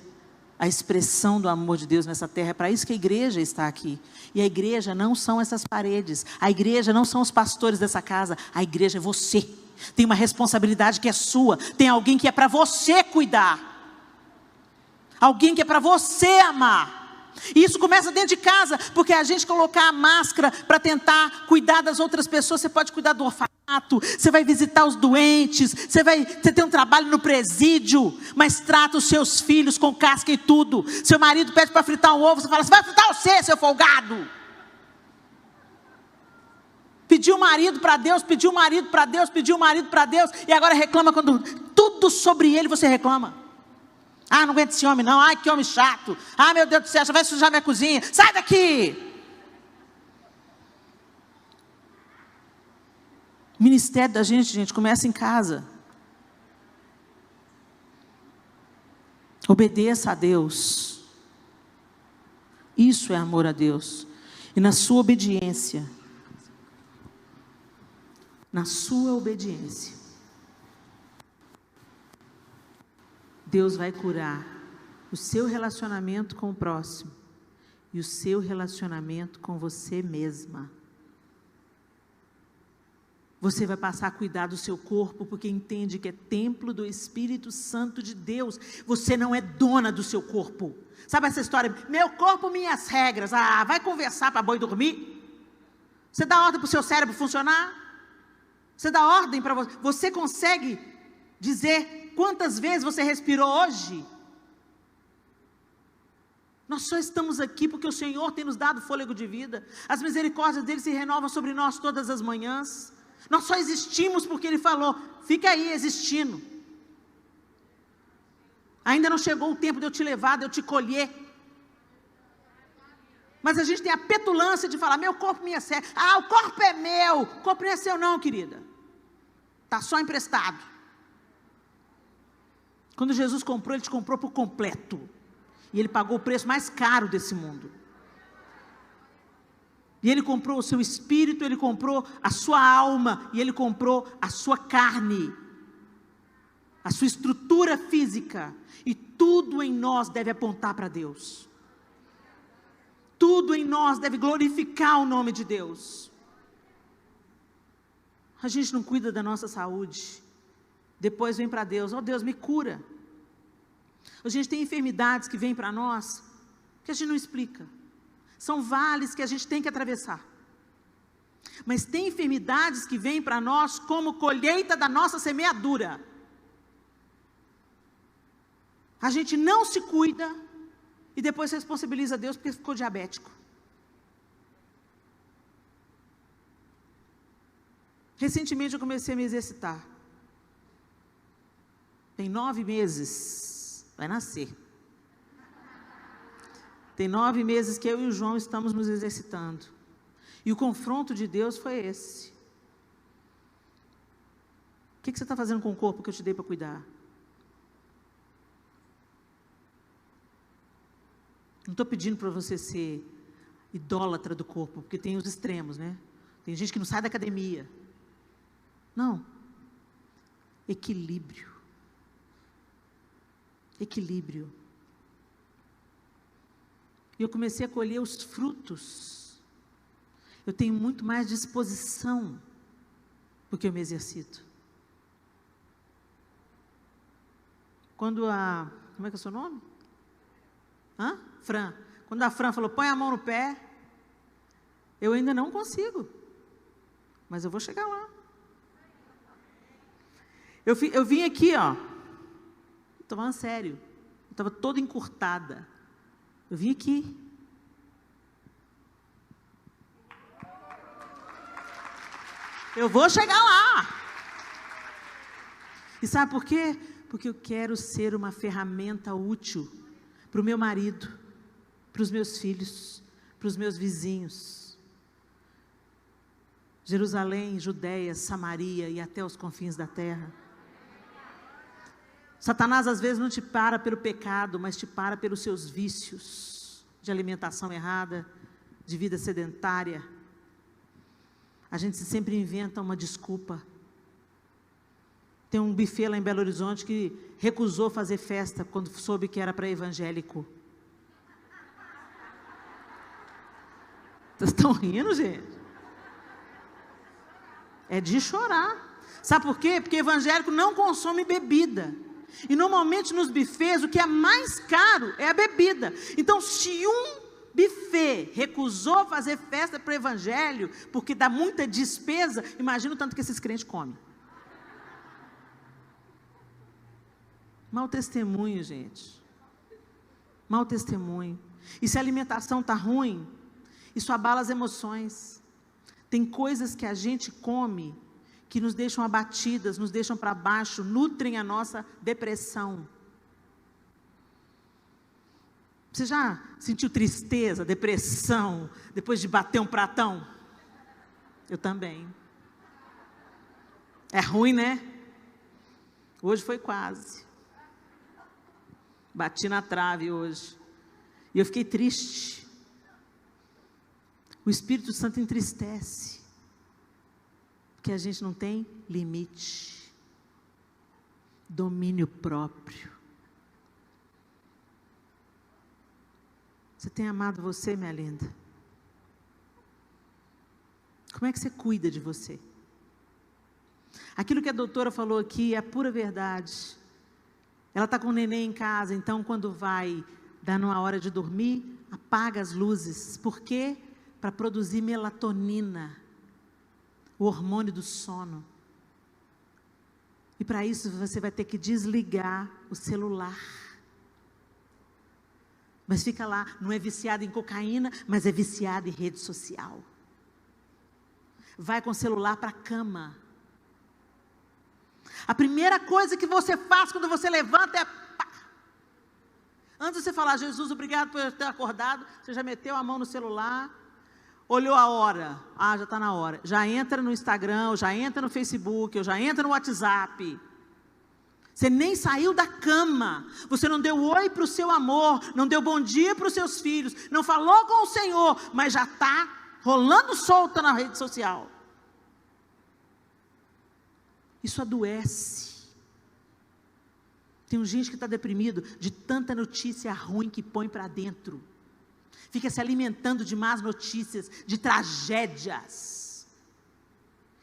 a expressão do amor de Deus nessa terra. É para isso que a igreja está aqui. E a igreja não são essas paredes. A igreja não são os pastores dessa casa. A igreja é você. Tem uma responsabilidade que é sua. Tem alguém que é para você cuidar. Alguém que é para você amar. E isso começa dentro de casa, porque a gente colocar a máscara para tentar cuidar das outras pessoas. Você pode cuidar do orfanato, você vai visitar os doentes, você tem um trabalho no presídio, mas trata os seus filhos com casca e tudo. Seu marido pede para fritar um ovo, você fala, você vai fritar você, seu folgado. Pediu o marido para Deus, pediu o marido para Deus, pediu o marido para Deus, e agora reclama quando tudo sobre ele você reclama. Ah, não aguento esse homem não, ai que homem chato, ah meu Deus do céu, já vai sujar minha cozinha, sai daqui. O ministério da gente começa em casa. Obedeça a Deus. Isso é amor a Deus. E na sua obediência, Deus vai curar o seu relacionamento com o próximo e o seu relacionamento com você mesma. Você vai passar a cuidar do seu corpo, porque entende que é templo do Espírito Santo de Deus. Você não é dona do seu corpo. Sabe essa história? Meu corpo, minhas regras. Ah, vai conversar para boi dormir? Você dá ordem para o seu cérebro funcionar? Você dá ordem para você? Você consegue dizer quantas vezes você respirou hoje? Nós só estamos aqui porque o Senhor tem nos dado fôlego de vida. As misericórdias dele se renovam sobre nós todas as manhãs. Nós só existimos porque ele falou, fica aí existindo. Ainda não chegou o tempo de eu te levar, de eu te colher. Mas a gente tem a petulância de falar, meu corpo, minha série. Ah, o corpo é meu. O corpo não é seu não, querida. Está só emprestado. Quando Jesus comprou, ele te comprou por completo. E ele pagou o preço mais caro desse mundo. E ele comprou o seu espírito, ele comprou a sua alma, e ele comprou a sua carne, a sua estrutura física. E tudo em nós deve apontar para Deus. Tudo em nós deve glorificar o nome de Deus. A gente não cuida da nossa saúde. Depois vem para Deus, Deus me cura. A gente tem enfermidades que vêm para nós, que a gente não explica. São vales que a gente tem que atravessar. Mas tem enfermidades que vêm para nós como colheita da nossa semeadura. A gente não se cuida e depois responsabiliza Deus porque ficou diabético. Recentemente eu comecei a me exercitar. Tem 9 meses, vai nascer. Tem 9 meses que eu e o João estamos nos exercitando. E o confronto de Deus foi esse. O que você está fazendo com o corpo que eu te dei para cuidar? Não estou pedindo para você ser idólatra do corpo, porque tem os extremos, né? Tem gente que não sai da academia. Não. Equilíbrio. Equilíbrio. E eu comecei a colher os frutos. Eu tenho muito mais disposição, porque eu me exercito. Quando como é que é o seu nome? Fran. Quando a Fran falou, põe a mão no pé, eu ainda não consigo, mas eu vou chegar lá. Eu vim aqui, estou falando sério, eu estava toda encurtada. Eu vim aqui. Eu vou chegar lá. E sabe por quê? Porque eu quero ser uma ferramenta útil para o meu marido, para os meus filhos, para os meus vizinhos. Jerusalém, Judéia, Samaria e até os confins da terra. Satanás às vezes não te para pelo pecado, mas te para pelos seus vícios de alimentação errada, de vida sedentária. A gente sempre inventa uma desculpa. Tem um buffet lá em Belo Horizonte que recusou fazer festa quando soube que era para evangélico. Vocês estão rindo, gente? É de chorar. Sabe por quê? Porque evangélico não consome bebida. E normalmente nos buffets o que é mais caro é a bebida. Então se um buffet recusou fazer festa para o evangelho, porque dá muita despesa, imagina o tanto que esses crentes comem. Mau testemunho, gente. Mau testemunho. E se a alimentação está ruim, isso abala as emoções. Tem coisas que a gente come que nos deixam abatidas, nos deixam para baixo, nutrem a nossa depressão. Você já sentiu tristeza, depressão, depois de bater um pratão? Eu também. É ruim, né? Hoje foi quase. Bati na trave hoje. E eu fiquei triste. O Espírito Santo entristece. Porque a gente não tem limite. Domínio próprio. Você tem amado você, minha linda? Como é que você cuida de você? Aquilo que a doutora falou aqui é a pura verdade. Ela está com o neném em casa, então quando vai dar numa hora de dormir, apaga as luzes. Por quê? Para produzir melatonina, o hormônio do sono. E para isso você vai ter que desligar o celular. Mas fica lá, não é viciado em cocaína, mas é viciado em rede social. Vai com o celular para a cama. A primeira coisa que você faz quando você levanta é pá. Antes de você falar, Jesus, obrigado por eu ter acordado, você já meteu a mão no celular, olhou a hora, já está na hora, já entra no Instagram, já entra no Facebook, já entra no WhatsApp. Você nem saiu da cama, você não deu oi para o seu amor, não deu bom dia para os seus filhos, não falou com o Senhor, mas já está rolando solta na rede social. Isso adoece. Tem gente que está deprimido de tanta notícia ruim que põe para dentro. Fica se alimentando de más notícias, de tragédias.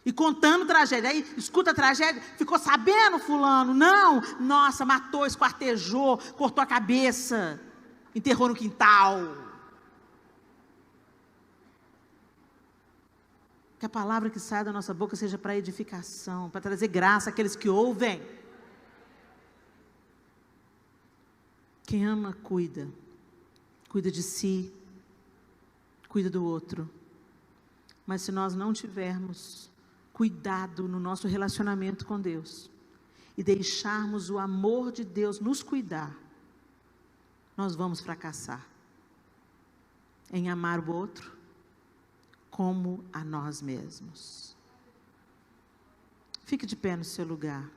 E contando tragédia. Aí escuta a tragédia, ficou sabendo fulano? Não, nossa, matou, esquartejou, cortou a cabeça, enterrou no quintal. Que a palavra que sai da nossa boca seja para edificação, para trazer graça àqueles que ouvem. Quem ama, cuida. Cuida de si, cuida do outro. Mas se nós não tivermos cuidado no nosso relacionamento com Deus, e deixarmos o amor de Deus nos cuidar, nós vamos fracassar em amar o outro como a nós mesmos. Fique de pé no seu lugar.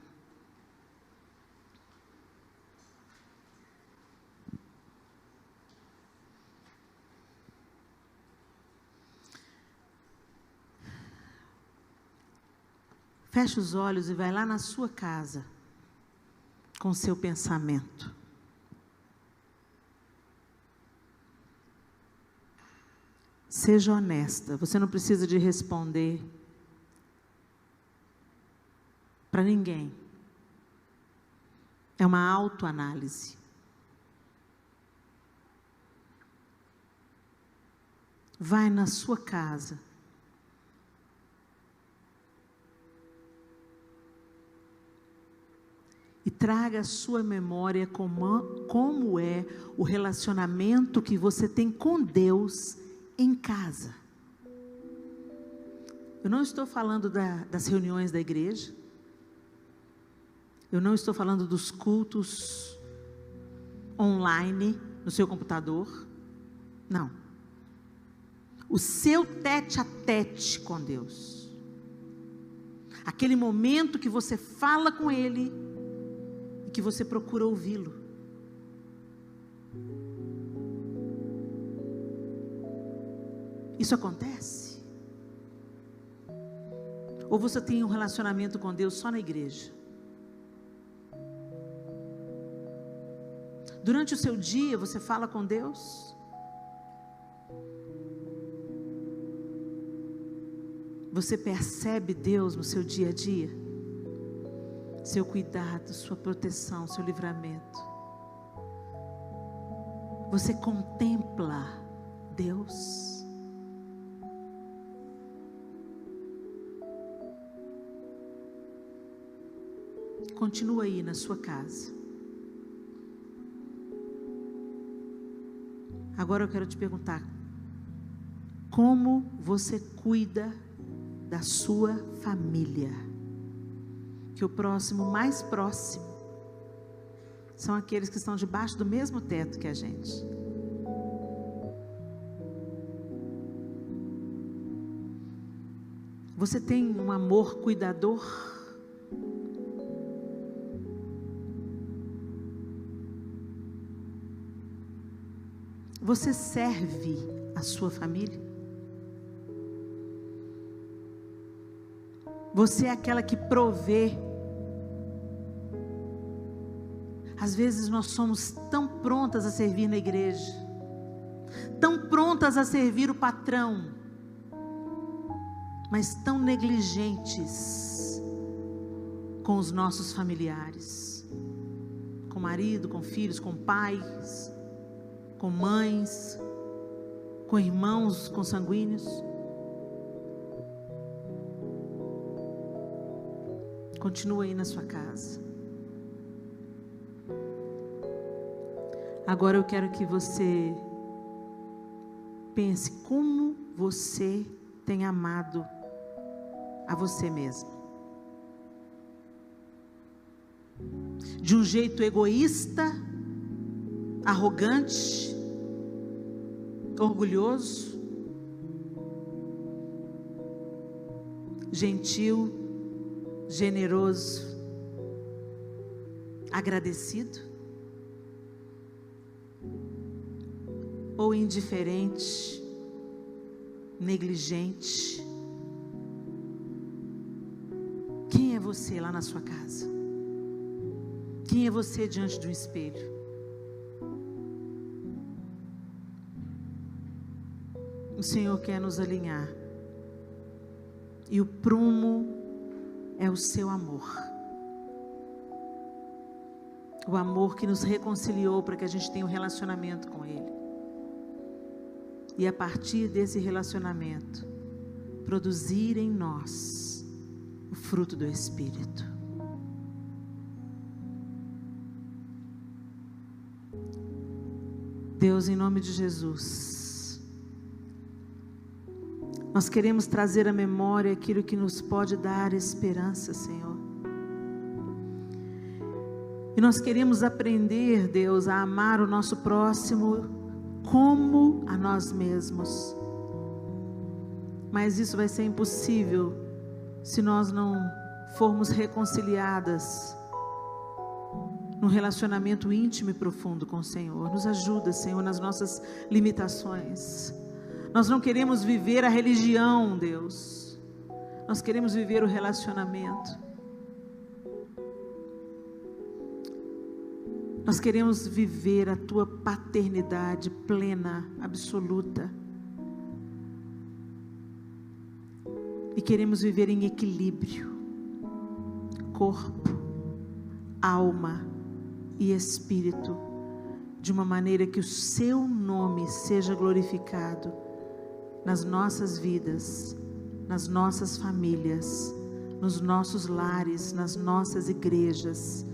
Feche os olhos e vai lá na sua casa com o seu pensamento. Seja honesta, você não precisa de responder para ninguém. É uma autoanálise. Vai na sua casa. E traga à sua memória como é o relacionamento que você tem com Deus em casa. Eu não estou falando das reuniões da igreja. Eu não estou falando dos cultos online. no seu computador. Não. O seu tete a tete com Deus. Aquele momento que você fala com Ele e que você procura ouvi-lo. Isso acontece? Ou você tem um relacionamento com Deus só na igreja? Durante o seu dia você fala com Deus? Você percebe Deus no seu dia a dia? Seu cuidado, sua proteção, seu livramento. Você contempla Deus? Continua aí na sua casa. Agora eu quero te perguntar: como você cuida da sua família? Que o próximo mais próximo são aqueles que estão debaixo do mesmo teto que a gente. Você tem um amor cuidador? Você serve a sua família? Você é aquela que provê? Às vezes nós somos tão prontas a servir na igreja, tão prontas a servir o patrão, mas tão negligentes com os nossos familiares, com marido, com filhos, com pais, com mães, com irmãos consanguíneos. Continua aí na sua casa. Agora eu quero que você pense como você tem amado a você mesmo. De um jeito egoísta, arrogante, orgulhoso, gentil, generoso, agradecido, ou indiferente, negligente? Quem é você lá na sua casa? Quem é você diante de um espelho? O Senhor quer nos alinhar, e o prumo é o seu amor, o amor que nos reconciliou para que a gente tenha um relacionamento com Ele, e a partir desse relacionamento produzir em nós o fruto do Espírito. Deus, em nome de Jesus, nós queremos trazer à memória aquilo que nos pode dar esperança, Senhor. E nós queremos aprender, Deus, a amar o nosso próximo como a nós mesmos. Mas isso vai ser impossível se nós não formos reconciliadas num relacionamento íntimo e profundo com o Senhor. Nos ajuda, Senhor, nas nossas limitações. Nós não queremos viver a religião, Deus. Nós queremos viver o relacionamento. Nós queremos viver a Tua paternidade plena, absoluta. E queremos viver em equilíbrio. Corpo, alma e espírito. De uma maneira que o Seu nome seja glorificado nas nossas vidas, nas nossas famílias, nos nossos lares, nas nossas igrejas,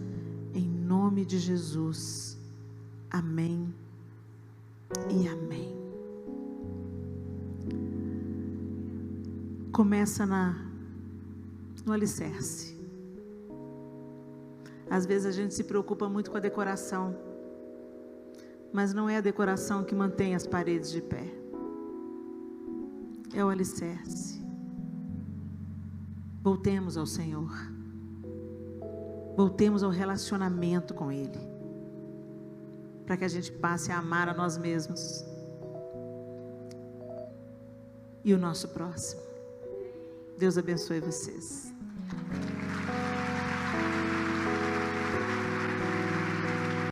em nome de Jesus. Amém e amém. Começa no alicerce. Às vezes a gente se preocupa muito com a decoração, mas não é a decoração que mantém as paredes de pé. É o alicerce. Voltemos ao Senhor. Voltemos ao relacionamento com Ele, para que a gente passe a amar a nós mesmos e o nosso próximo. Deus abençoe vocês.